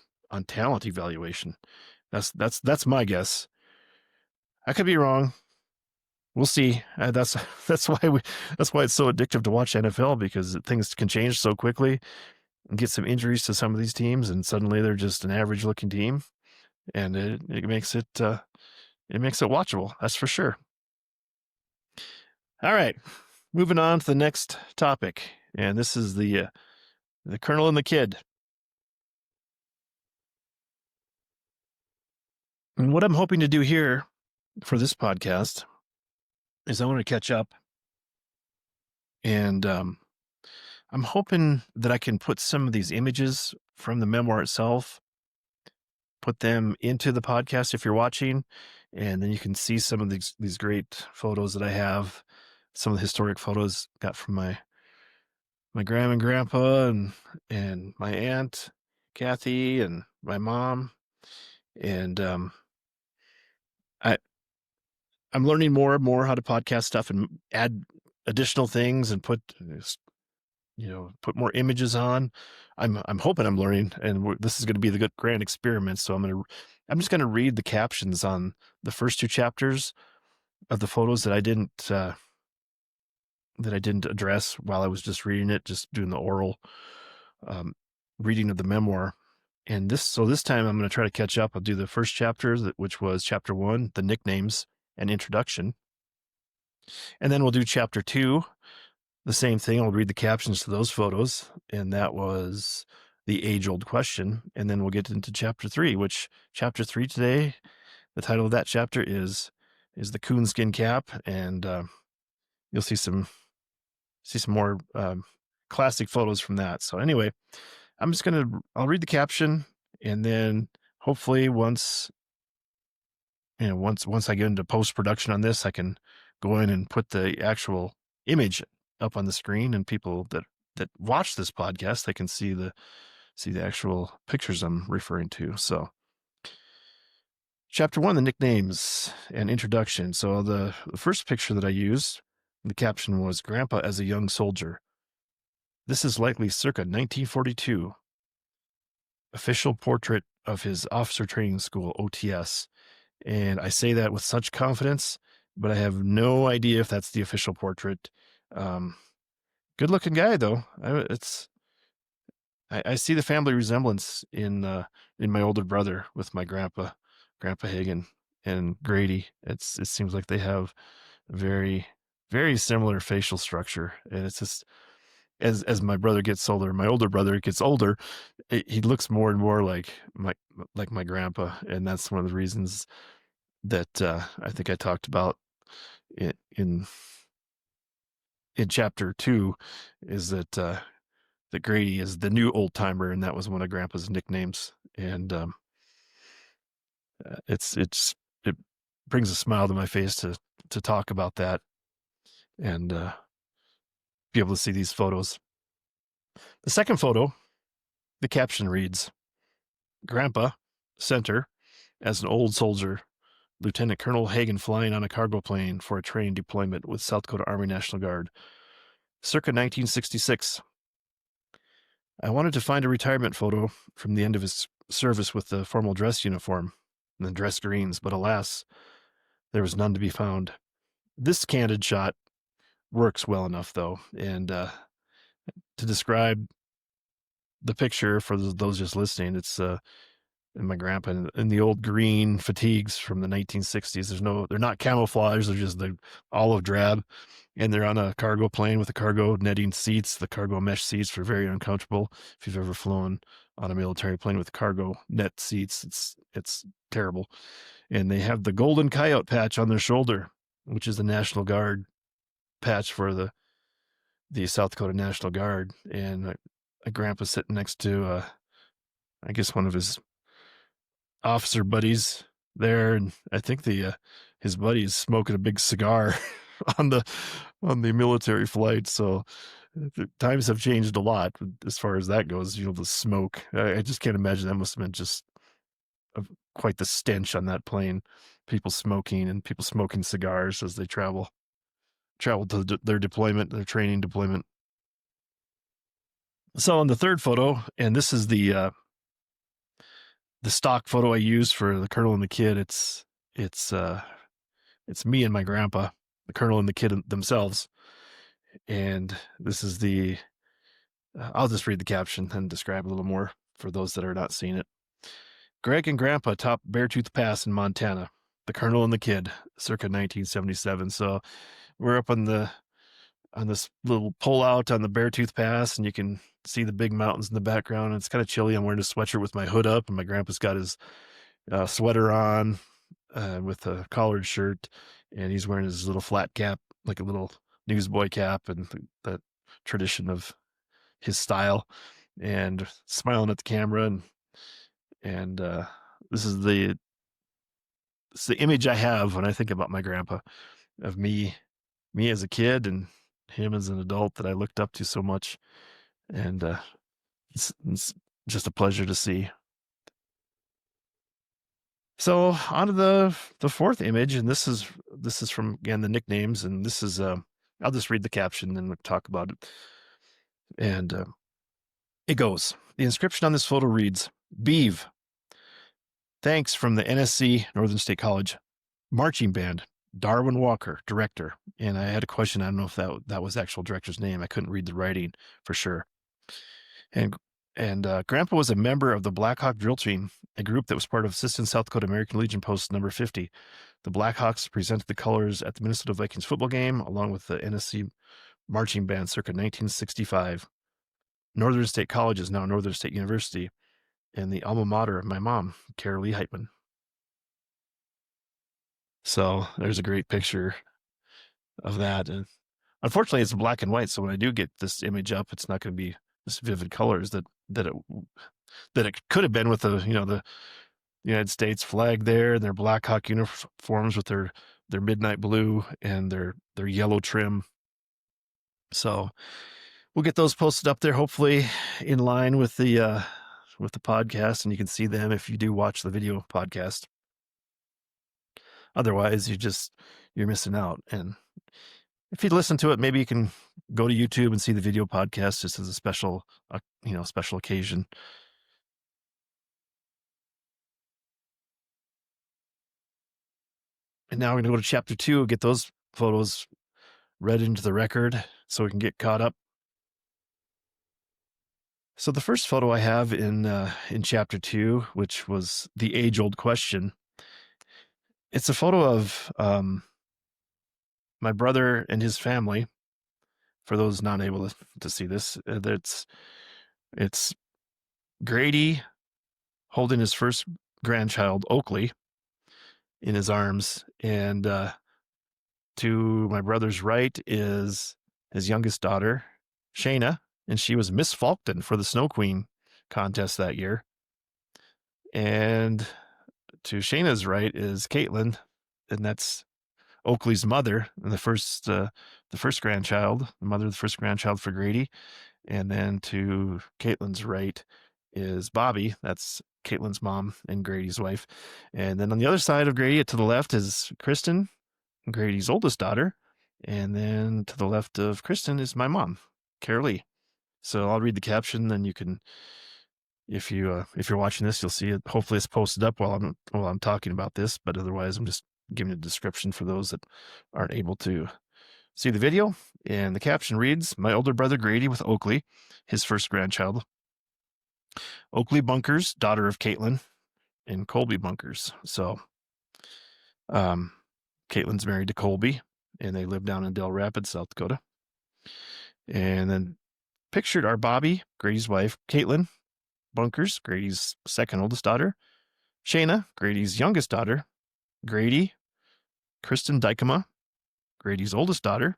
S1: talent evaluation. That's my guess. I could be wrong. We'll see. That's why it's so addictive to watch NFL, because things can change so quickly and get some injuries to some of these teams, and suddenly they're just an average looking team, and it makes it watchable. That's for sure. All right, moving on to the next topic, and this is the Colonel and the Kid. And what I'm hoping to do here for this podcast is I want to catch up, and I'm hoping that I can put some of these images from the memoir itself, put them into the podcast if you're watching, and then you can see some of these great photos that I have, some of the historic photos got from my grandma and grandpa and my aunt Kathy and my mom. And I I'm learning more and more how to podcast stuff and add additional things and put more images on. I'm hoping I'm learning, and this is going to be the good grand experiment. So I'm just going to read the captions on the first two chapters of the photos that I didn't address while I was just reading it, just doing the oral um, reading of the memoir. And this time I'm going to try to catch up. I'll do the first chapter, which was chapter 1, the nicknames and introduction, and then we'll do chapter 2. The same thing. I'll read the captions to those photos, and that was the age-old question. And then we'll get into chapter 3, which chapter 3 today, the title of that chapter is the Coonskin Cap, and you'll see some more classic photos from that. So anyway, I'll read the caption, and then hopefully once I get into post-production on this, I can go in and put the actual image up on the screen, and people that watch this podcast, they can see the actual pictures I'm referring to. So chapter 1, the nicknames and introduction. So the first picture that I used, the caption was Grandpa as a young soldier. This is likely circa 1942. Official portrait of his officer training school, OTS. And I say that with such confidence, but I have no idea if that's the official portrait. Good looking guy though. I see the family resemblance in my older brother with my grandpa Hagen and Grady. It seems like they have very, very similar facial structure, and it's just as my brother gets older, my older brother gets older, he looks more and more like my grandpa, and that's one of the reasons that I think I talked about in chapter 2 is that that Grady is the new old timer, and that was one of Grandpa's nicknames. And it brings a smile to my face to talk about that and be able to see these photos. The second photo, the caption reads, Grandpa, center, as an old soldier, Lieutenant Colonel Hagen flying on a cargo plane for a training deployment with South Dakota Army National Guard, circa 1966. I wanted to find a retirement photo from the end of his service with the formal dress uniform and the dress greens, but alas, there was none to be found. This candid shot works well enough, though, and to describe the picture for those just listening, it's my grandpa in the old green fatigues from the 1960s. They're not camouflage, they're just the olive drab, and they're on a cargo plane with the cargo netting seats. The cargo mesh seats are very uncomfortable. If you've ever flown on a military plane with cargo net seats, it's terrible. And they have the golden coyote patch on their shoulder, which is the National Guard patch for the South Dakota National Guard. And my grandpa's sitting next to I guess one of his officer buddies there, and I think his buddy is smoking a big cigar on the military flight. So the times have changed a lot as far as that goes. The smoke. I just can't imagine that must have been just quite the stench on that plane. People smoking cigars as they travel to their deployment, their training deployment. So on the third photo, and this is the stock photo I used for the Colonel and the kid, it's me and my grandpa, the Colonel and the kid themselves. And this is I'll just read the caption and describe a little more for those that are not seeing it. Greg and Grandpa top Beartooth Pass in Montana. The Colonel and the kid, circa 1977. So we're up on this little pullout on the Beartooth Pass, and you can see the big mountains in the background. And it's kind of chilly. I'm wearing a sweatshirt with my hood up, and my grandpa's got his sweater on, with a collared shirt, and he's wearing his little flat cap, like a little newsboy cap, and that tradition of his style, and smiling at the camera, and this is the image I have when I think about my grandpa, of me as a kid and him as an adult that I looked up to so much, and it's just a pleasure to see. So on to the fourth image, and this is from, again, the nicknames, and this is I'll just read the caption and we'll talk about it. And it goes. The inscription on this photo reads, "Beeve. Thanks from the NSC, Northern State College Marching Band. Darwin Walker, director." And I had a question. I don't know if that was the actual director's name. I couldn't read the writing for sure. And Grandpa was a member of the Black Hawk drill team, a group that was part of Assistant South Dakota American Legion Post number 50. The Blackhawks presented the colors at the Minnesota Vikings football game, along with the NSC marching band circa 1965. Northern State College is now Northern State University, and the alma mater of my mom, Carol E. Heitmann. So there's a great picture of that. And unfortunately, it's black and white. So when I do get this image up, it's not going to be this vivid colors that it could have been with the United States flag there, and their Black Hawk uniforms with their midnight blue and their yellow trim. So we'll get those posted up there, hopefully in line with the podcast, and you can see them if you do watch the video podcast. Otherwise, you're missing out. And if you listen to it, maybe you can go to YouTube and see the video podcast just as a special occasion. And now we're going to go to chapter 2, get those photos read into the record so we can get caught up. So the first photo I have in chapter 2, which was the age-old question, it's a photo of my brother and his family. For those not able to see this, it's Grady holding his first grandchild, Oakley, in his arms, and to my brother's right is his youngest daughter, Shayna, and she was Miss Faulkton for the Snow Queen contest that year. And to Shayna's right is Caitlin, and that's Oakley's mother, and the first grandchild, the mother of the first grandchild for Grady. And then to Caitlin's right is Bobby. That's Caitlin's mom and Grady's wife. And then on the other side of Grady, to the left, is Kristen, Grady's oldest daughter. And then to the left of Kristen is my mom, Carol Lee. So I'll read the caption, then you can, if you're watching this, you'll see it. Hopefully it's posted up while I'm talking about this, but otherwise I'm just giving a description for those that aren't able to see the video. And the caption reads, "My older brother Grady with Oakley, his first grandchild. Oakley Bunkers, daughter of Caitlin and Colby Bunkers." So Caitlin's married to Colby, and they live down in Del Rapids, South Dakota. And then pictured are Bobby, Grady's wife, Caitlin Bunkers, Grady's second oldest daughter, Shayna, Grady's youngest daughter, Grady, Kristen Dykema, Grady's oldest daughter,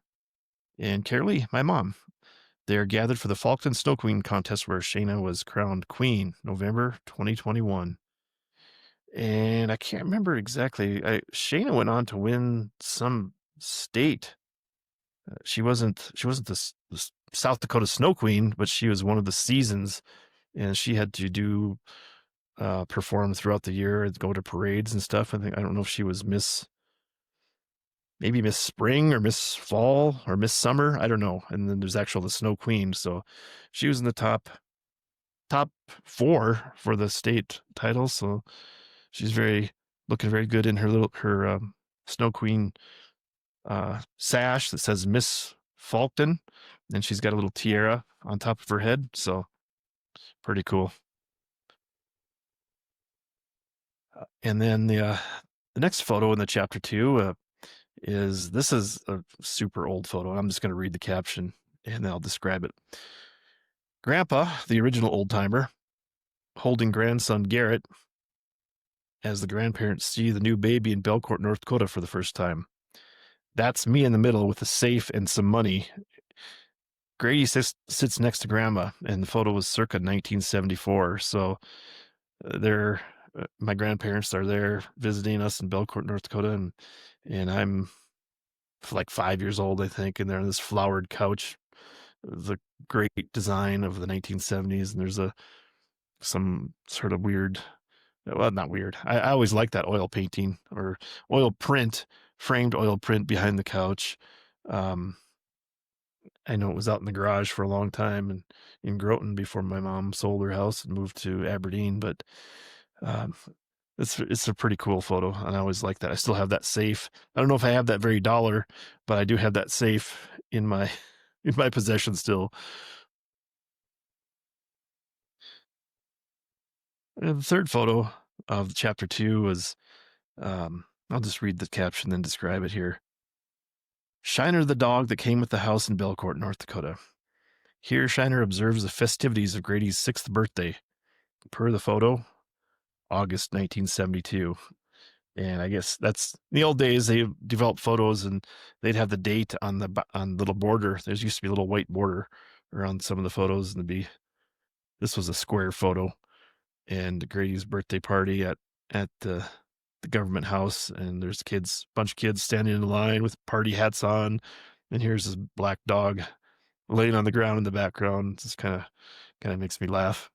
S1: and Carolee, my mom. They are gathered for the Faulkton Snow Queen contest where Shayna was crowned queen, November 2021. And I can't remember exactly. Shayna went on to win some state. She wasn't the South Dakota Snow Queen, but she was one of the seasons, and she had to perform throughout the year, go to parades and stuff. I don't know if she was maybe Miss Spring or Miss Fall or Miss Summer. I don't know. And then there's the Snow Queen. So she was in the top 4 for the state title. So she's looking very good in her Snow Queen sash that says Miss Faulkton, and she's got a little tiara on top of her head. So pretty cool. And then the next photo in the chapter 2 is a super old photo. I'm just going to read the caption and then I'll describe it. Grandpa, the original old timer, holding grandson Garrett, as the grandparents see the new baby in Belcourt, North Dakota for the first time. That's me in the middle with a safe and some money. Grady sits next to Grandma, and the photo was circa 1974. So my grandparents are there visiting us in Belcourt, North Dakota, and I'm like 5 years old, I think, and they're on this flowered couch. The great design of the 1970s, and there's some sort of weird, well, not weird. I always liked that oil painting or oil print, framed oil print behind the couch. I know it was out in the garage for a long time and in Groton before my mom sold her house and moved to Aberdeen, but um, it's a pretty cool photo, and I always like that. I still have that safe. I don't know if I have that very dollar, but I do have that safe in my in my possession still. And the third photo of chapter 2 was, I'll just read the caption then describe it here. Shiner the dog that came with the house in Belcourt, North Dakota. Here, Shiner observes the festivities of Grady's 6th birthday. Per the photo, August 1972. And I guess that's in the old days. They developed photos and they'd have the date on the little border. There used to be a little white border around some of the photos, and this was a square photo, and Grady's birthday party at the government house, and there's bunch of kids standing in line with party hats on, and here's this black dog laying on the ground in the background. Just kind of makes me laugh.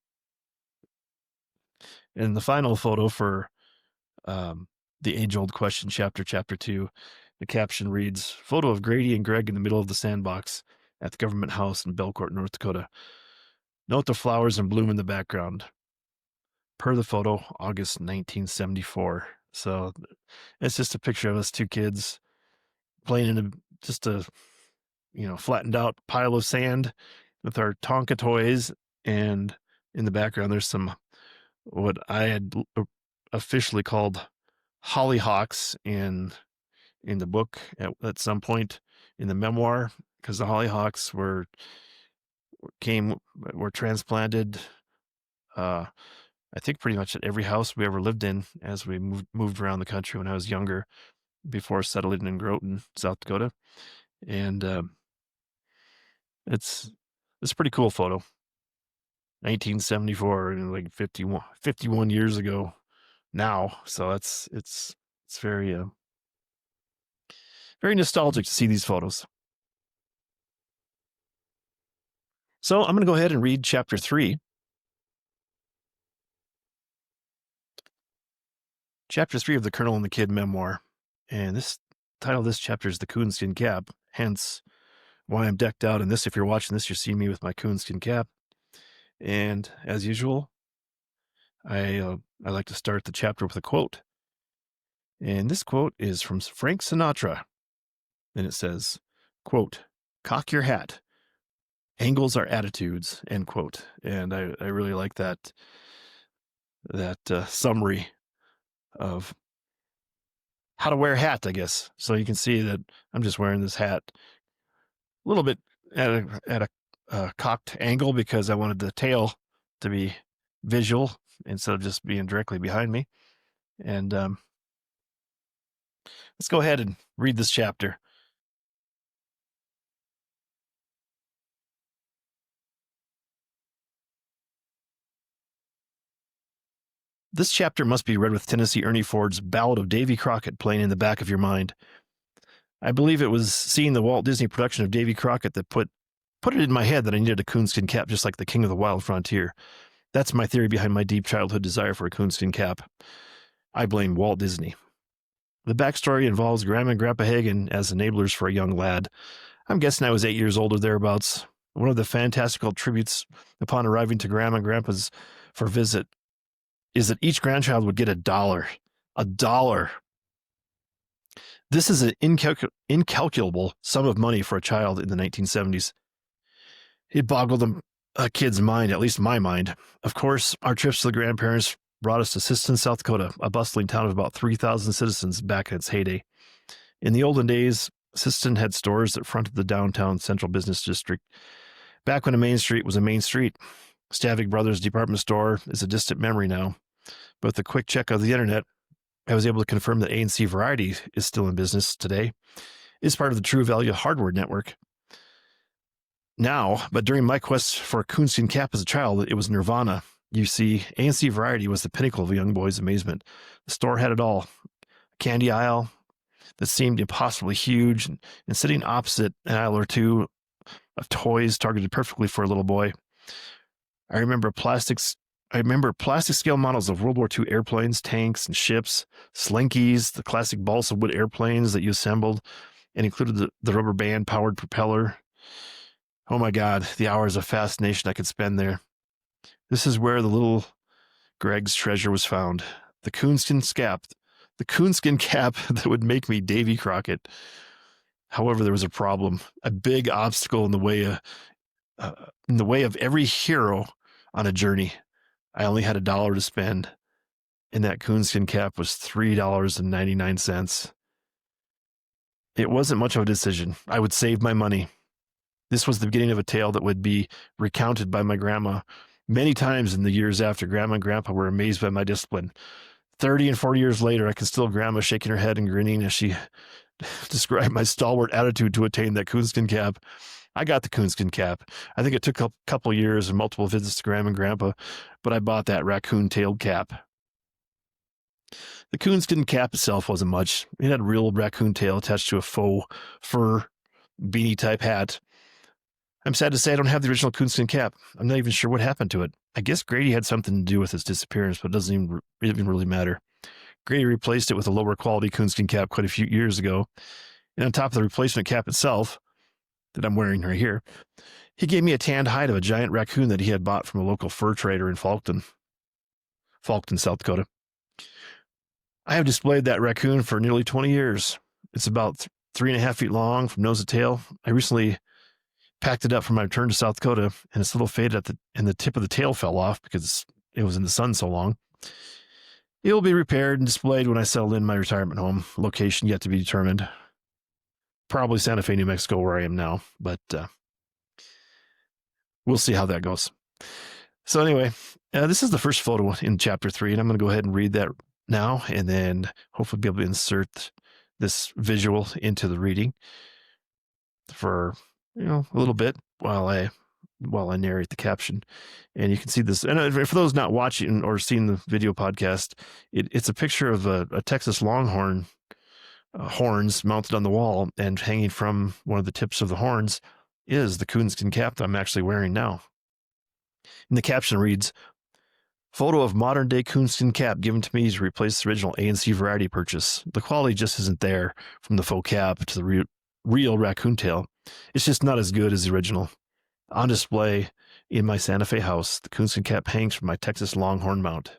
S1: And the final photo for the age-old question chapter 2, the caption reads, photo of Grady and Greg in the middle of the sandbox at the government house in Belcourt, North Dakota. Note the flowers in bloom in the background. Per the photo, August 1974. So it's just a picture of us two kids playing in just a flattened out pile of sand with our Tonka toys, and in the background there's some what I had officially called hollyhocks in the book at some point in the memoir, because the hollyhocks were transplanted I think pretty much at every house we ever lived in as we moved around the country when I was younger, before settling in Groton, South Dakota. And it's a pretty cool photo. 1974, and like 51 years ago now. So it's very very nostalgic to see these photos. So I'm going to go ahead and read chapter 3. Chapter 3 of the Colonel and the Kid memoir. And this title of this chapter is The Coonskin Cap, hence why I'm decked out in this. If you're watching this, you see me with my coonskin cap. And as usual, I like to start the chapter with a quote. And this quote is from Frank Sinatra. And it says, quote, "Cock your hat. Angles are attitudes," end quote. And I really like that summary of how to wear a hat, I guess. So you can see that I'm just wearing this hat a little bit at a cocked angle because I wanted the tail to be visual instead of just being directly behind me. And let's go ahead and read this chapter. This chapter must be read with Tennessee Ernie Ford's Ballad of Davy Crockett playing in the back of your mind. I believe it was seeing the Walt Disney production of Davy Crockett that put it in my head that I needed a coonskin cap just like the King of the Wild Frontier. That's my theory behind my deep childhood desire for a coonskin cap. I blame Walt Disney. The backstory involves Grandma and Grandpa Hagen as enablers for a young lad. I'm guessing I was 8 years old or thereabouts. One of the fantastical tributes upon arriving to Grandma and Grandpa's for visit is that each grandchild would get $1. $1. This is an incalculable sum of money for a child in the 1970s. It boggled a kid's mind, at least my mind. Of course, our trips to the grandparents brought us to Siston, South Dakota, a bustling town of about 3,000 citizens back in its heyday. In the olden days, Siston had stores that fronted the downtown central business district. Back when a main street was a main street, Stavig Brothers department store is a distant memory now. But with a quick check of the internet, I was able to confirm that ANC Variety is still in business today. It's part of the True Value Hardware Network now, but during my quest for a Coonskin Cap as a child, it was nirvana. You see, ANC Variety was the pinnacle of a young boy's amazement. The store had it all. A candy aisle that seemed impossibly huge, and sitting opposite an aisle or two of toys targeted perfectly for a little boy. I remember plastic scale models of World War II airplanes, tanks, and ships, slinkies, the classic balsa wood airplanes that you assembled and included the rubber band powered propeller. Oh my God, the hours of fascination I could spend there. This is where the little Greg's treasure was found. The coonskin cap that would make me Davy Crockett. However, there was a problem, a big obstacle in the way of every hero on a journey. I only had $1 to spend, and that coonskin cap was $3.99. It wasn't much of a decision. I would save my money. This was the beginning of a tale that would be recounted by my grandma many times in the years after. Grandma and Grandpa were amazed by my discipline. 30 and 40 years later, I can still Grandma shaking her head and grinning as she described my stalwart attitude to attain that coonskin cap. I got the coonskin cap. I think it took a couple years and multiple visits to Grandma and Grandpa, but I bought that raccoon-tailed cap. The coonskin cap itself wasn't much. It had a real raccoon tail attached to a faux fur beanie-type hat. I'm sad to say I don't have the original coonskin cap. I'm not even sure what happened to it. I guess Grady had something to do with its disappearance, but it doesn't even really matter. Grady replaced it with a lower quality coonskin cap quite a few years ago. And on top of the replacement cap itself, that I'm wearing right here, he gave me a tanned hide of a giant raccoon that he had bought from a local fur trader in Falkton, South Dakota. I have displayed that raccoon for nearly 20 years. It's about 3.5 feet long from nose to tail. I recently packed it up for my return to South Dakota, and it's a little faded and the tip of the tail fell off because it was in the sun so long. It will be repaired and displayed when I settle in my retirement home, location yet to be determined. Probably Santa Fe, New Mexico, where I am now, but we'll see how that goes. So anyway, this is the first photo in chapter 3, and I'm going to go ahead and read that now, and then hopefully be able to insert this visual into the reading for a little bit while I narrate the caption. And you can see this. And for those not watching or seeing the video podcast, it's a picture of a Texas Longhorn horns mounted on the wall, and hanging from one of the tips of the horns is the coonskin cap that I'm actually wearing now. And the caption reads, "Photo of modern day coonskin cap given to me to replace the original ANC Variety purchase. The quality just isn't there from the faux cap to the real raccoon tail. It's just not as good as the original. On display in my Santa Fe house, the coonskin cap hangs from my Texas Longhorn mount."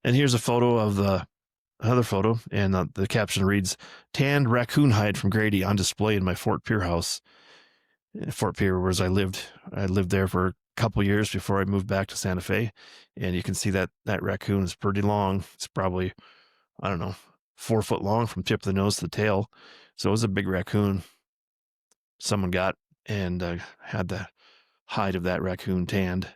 S1: And here's a photo of another photo, and the caption reads, "Tanned raccoon hide from Grady on display in my Fort Pierre house." Fort Pierre, whereas I lived there for a couple years before I moved back to Santa Fe. And you can see that raccoon is pretty long. It's probably, 4 foot long from tip of the nose to the tail. So it was a big raccoon someone got, and had the hide of that raccoon tanned.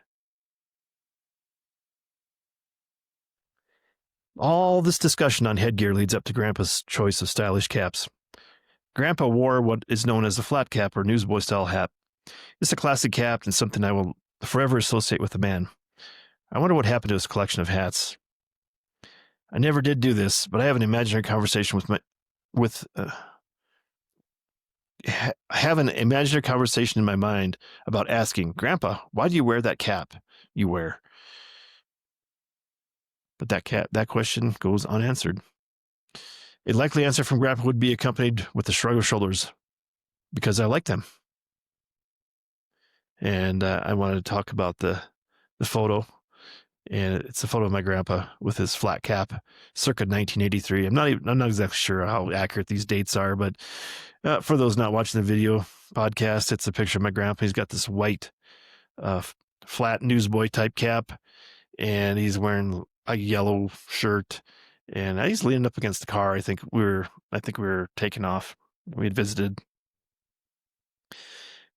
S1: All this discussion on headgear leads up to Grandpa's choice of stylish caps. Grandpa wore what is known as a flat cap or newsboy style hat. It's a classic cap and something I will forever associate with the man. I wonder what happened to his collection of hats. I never did do this, but I have an imaginary conversation in my mind about asking, "Grandpa, why do you wear that cap you wear?" But that question goes unanswered. A likely answer from Grandpa would be accompanied with a shrug of shoulders, "Because I like them." And I wanted to talk about the photo, and it's a photo of my grandpa with his flat cap, circa 1983. I'm not exactly sure how accurate these dates are, but for those not watching the video podcast, it's a picture of my grandpa. He's got this white, flat newsboy type cap, and he's wearing a yellow shirt, and he's leaning up against the car. I think we were taking off. We had visited.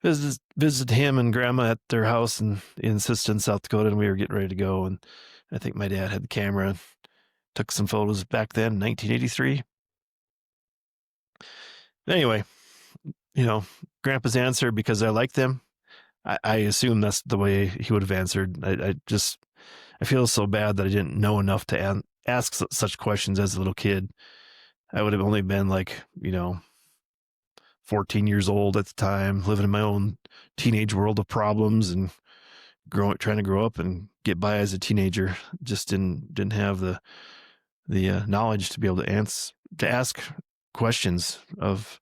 S1: Visited him and grandma at their house in Siston, South Dakota, and we were getting ready to go. And I think my dad had the camera and took some photos back then, 1983. Anyway, grandpa's answer, because I like them. I assume that's the way he would have answered. I feel so bad that I didn't know enough to ask such questions as a little kid. I would have only been 14 years old at the time, living in my own teenage world of problems and trying to grow up and get by as a teenager. Just didn't have the knowledge to be able to ask questions of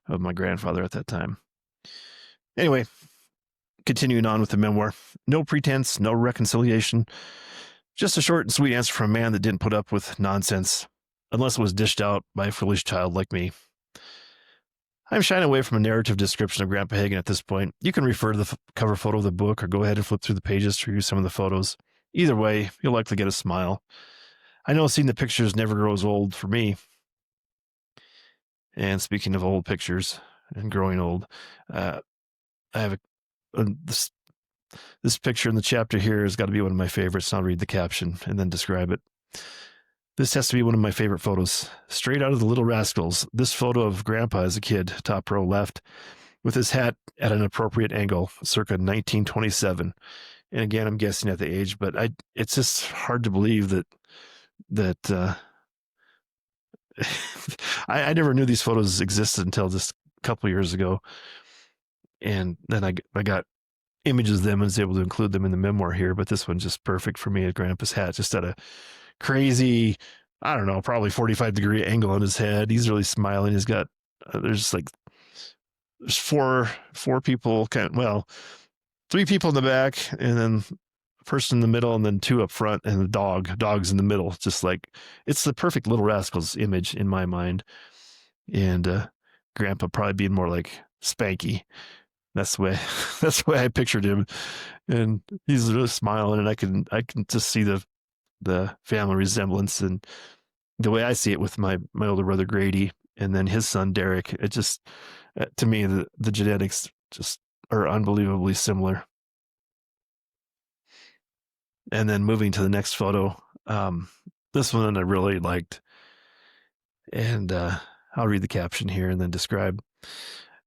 S1: my grandfather at that time. Anyway, continuing on with the memoir. No pretense, no reconciliation. Just a short and sweet answer from a man that didn't put up with nonsense, unless it was dished out by a foolish child like me. I'm shying away from a narrative description of Grandpa Hagen at this point. You can refer to the cover photo of the book or go ahead and flip through the pages to review some of the photos. Either way, you'll likely get a smile. I know seeing the pictures never grows old for me. And speaking of old pictures and growing old, I have this picture in the chapter here has got to be one of my favorites. I'll read the caption and then describe it. This has to be one of my favorite photos. Straight out of The Little Rascals, this photo of Grandpa as a kid, top row left, with his hat at an appropriate angle, circa 1927. And again, I'm guessing at the age, but it's just hard to believe that I never knew these photos existed until just a couple of years ago. And then I got images of them and was able to include them in the memoir here, but this one's just perfect for me at Grandpa's hat, just at a crazy, I don't know, probably 45-degree angle on his head. He's really smiling. He's got, there's four people, three people in the back, and then a person in the middle, and then two up front, and the dog's in the middle. Just like, it's the perfect Little Rascals image in my mind. And Grandpa probably being more like Spanky. That's the way I pictured him. And he's really smiling, and I can just see the family resemblance, and the way I see it with my older brother Grady and then his son Derek. It just, to me, the genetics just are unbelievably similar. And then moving to the next photo, this one I really liked, and I'll read the caption here and then describe.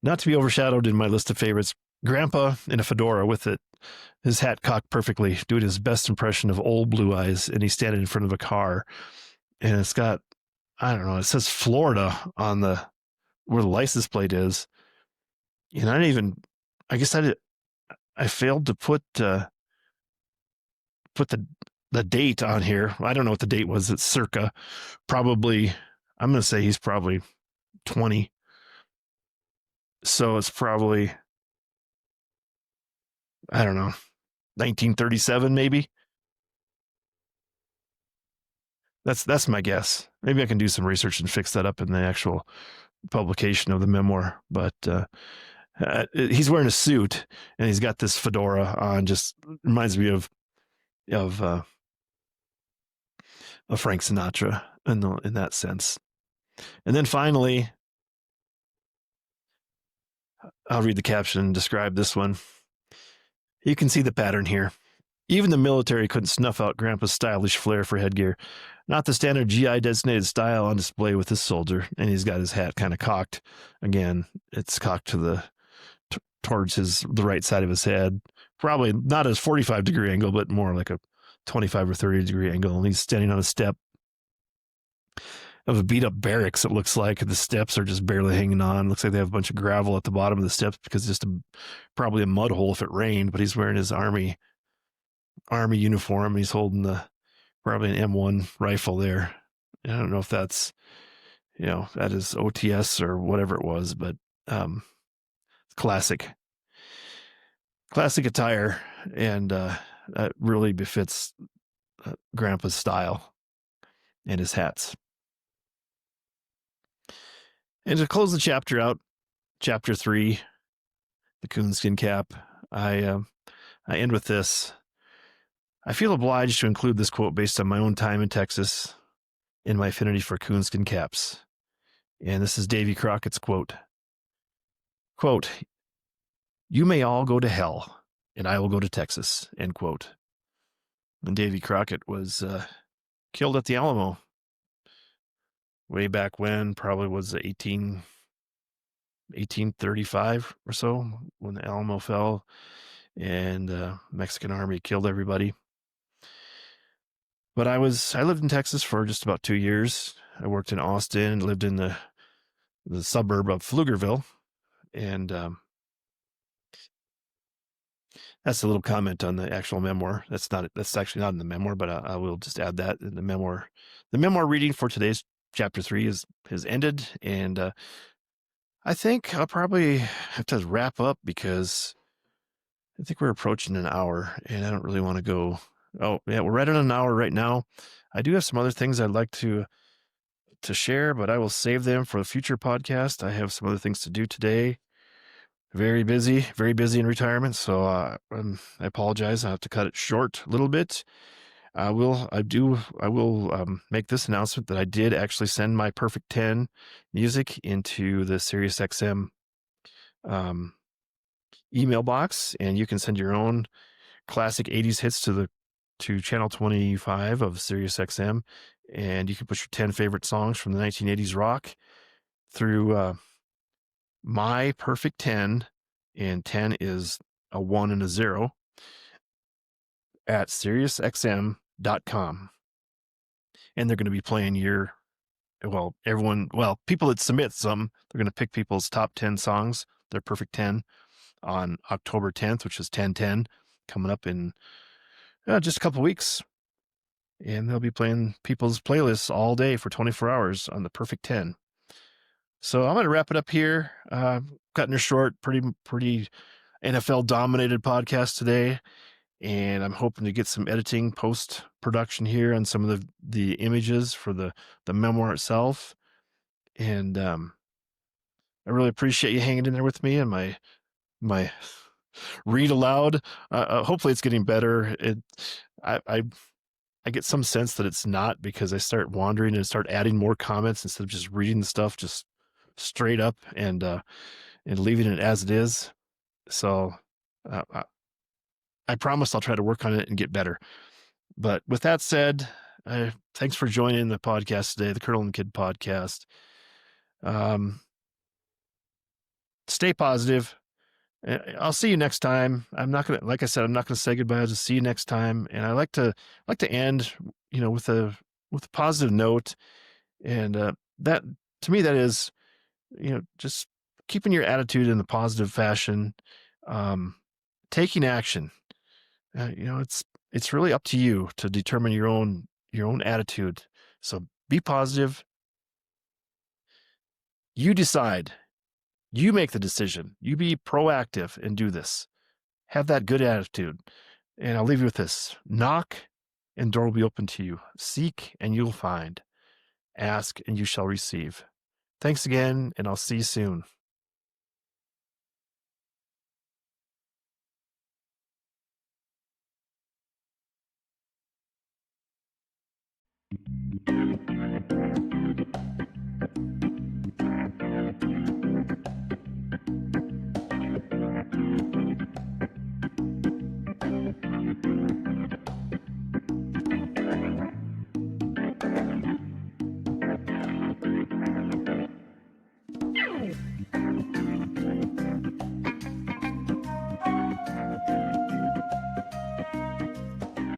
S1: Not to be overshadowed in my list of favorites, Grandpa in a fedora with his hat cocked perfectly, doing his best impression of old Blue Eyes, and he's standing in front of a car, and it's got, I don't know, it says Florida on where the license plate is, and I guess I failed to put the date on here. I don't know what the date was. It's circa, probably, I'm going to say he's probably 20. So it's probably, I don't know, 1937 maybe. That's my guess. Maybe I can do some research and fix that up in the actual publication of the memoir. But he's wearing a suit and he's got this fedora on. Just reminds me of Frank Sinatra in that sense. And then finally, I'll read the caption and describe this one. You can see the pattern here. Even the military couldn't snuff out Grandpa's stylish flair for headgear. Not the standard GI designated style on display with this soldier. And he's got his hat kind of cocked. Again, it's cocked to towards the right side of his head. Probably not a 45-degree angle, but more like a 25 or 30-degree angle. And he's standing on a step of a beat up barracks, it looks like. The steps are just barely hanging on. Looks like they have a bunch of gravel at the bottom of the steps because it's just probably a mud hole if it rained, but he's wearing his army uniform. He's holding probably an M1 rifle there. I don't know if that's, that is OTS or whatever it was, but classic attire, and that really befits Grandpa's style and his hats. And to close the chapter out, chapter 3, the Coonskin Cap, I end with this. I feel obliged to include this quote based on my own time in Texas and my affinity for coonskin caps. And this is Davy Crockett's quote. Quote, You may all go to hell, and I will go to Texas, end quote. And Davy Crockett was killed at the Alamo way back when, probably was 1835 or so, when the Alamo fell and the Mexican army killed everybody. But I lived in Texas for just about 2 years. I worked in Austin, lived in the suburb of Pflugerville, and that's a little comment on the actual memoir. That's actually not in the memoir, but I will just add that in the memoir. The memoir reading for today's chapter 3 has ended, and I think I'll probably have to wrap up because I think we're approaching an hour, and I don't really want to go. Oh yeah, we're right at an hour right now. I do have some other things I'd like to share, but I will save them for a future podcast. I have some other things to do today. Very busy in retirement. So I apologize. I have to cut it short a little bit. I will make this announcement that I did actually send my Perfect 10 music into the SiriusXM email box, and you can send your own classic 80s hits to channel 25 of SiriusXM, and you can put your 10 favorite songs from the 1980s rock through my Perfect 10, and 10 is a 1 and a 0, at SiriusXM.com. And they're going to be playing people that submit some, they're going to pick people's top 10 songs, their Perfect 10, on October 10th, which is 10/10, coming up in just a couple weeks. And they'll be playing people's playlists all day for 24 hours on the Perfect 10. So I'm going to wrap it up here. Cutting it short, pretty NFL dominated podcast today. And I'm hoping to get some editing post production here on some of the images for the memoir itself. And I really appreciate you hanging in there with me and my read aloud. Hopefully it's getting better. I get some sense that it's not, because I start wandering and start adding more comments instead of just reading the stuff just straight up and leaving it as it is. So I promise I'll try to work on it and get better. But with that said, thanks for joining the podcast today, the Colonel and Kid podcast. Stay positive. I'll see you next time. I'm not gonna, like I said, I'm not gonna say goodbye. I'll just see you next time. And I like to end, with a positive note. And that, to me, that is, just keeping your attitude in the positive fashion, taking action. It's really up to you to determine your own attitude. So be positive. You decide. You make the decision. You be proactive and do this. Have that good attitude. And I'll leave you with this. Knock, and door will be open to you. Seek, and you'll find. Ask, and you shall receive. Thanks again, and I'll see you soon.